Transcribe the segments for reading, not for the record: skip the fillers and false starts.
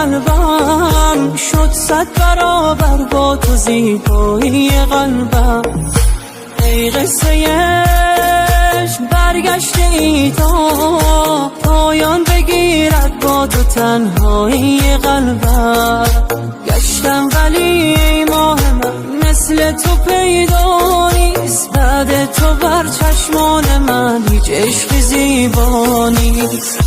قلبم شد 100 برابر با تو زیبایی قلبم. ای قصه عشق برگشته ای تا پایان بگیرد با تو تنهایی قلبم. گشتم ولی ای ماه من مثل تو پیدا نیست، بعد تو بر چشمان من هیچ عشق زیبا نیست.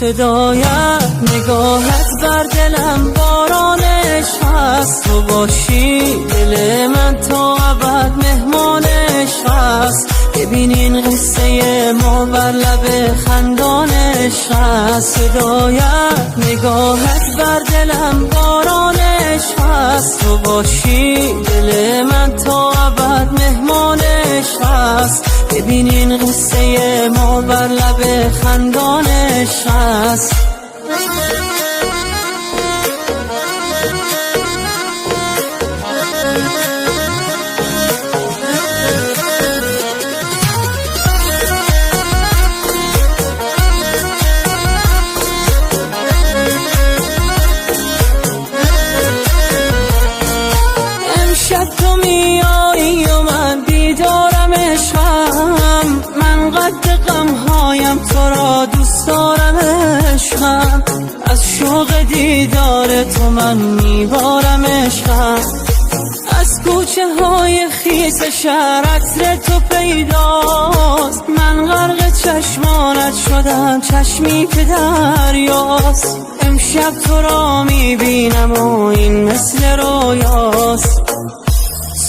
صدایت نگاهت بر دلم باران عشق هست، تو باشی دل من تا ابد مهمان عشق هست. ببین این قصه ما بر لب خندان عشق هست. صدایت نگاهت بر دلم باران عشق هست، تو باشی دل من تا ابد مهمان عشق هست. ببین این قصه ما بر لب خندان عشق هست. امشب تو میایی و من بیدارم عشقم، من قد غمهایم تو را دوست دارم عشقم. از شوق دیدار تو من میبارم عشقم. از کوچه های خیس شهر عطر تو پیداست، من غرق چشمانت شدم چشمی که دریاست. امشب تو را میبینم و این مثل رویاست.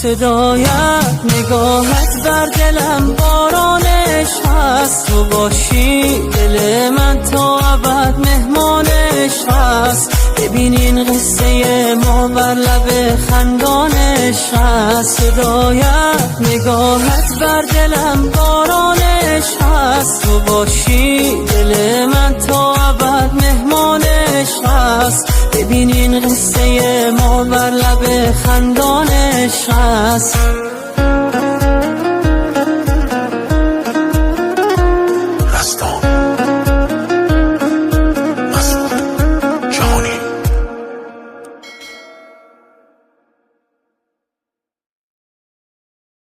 صدایت نگاهت بر دلم باران عشق هست، تو باشی دل من تا ابد مهمان عشق هست. ببین این قصه ما بر لب خندان عشق هست. صدایت نگاهت بر دلم باران عشق هست، تو باشی دل من تا ابد مهمان عشق هست. ببین این قصه ما بر لب خندان عشق هست.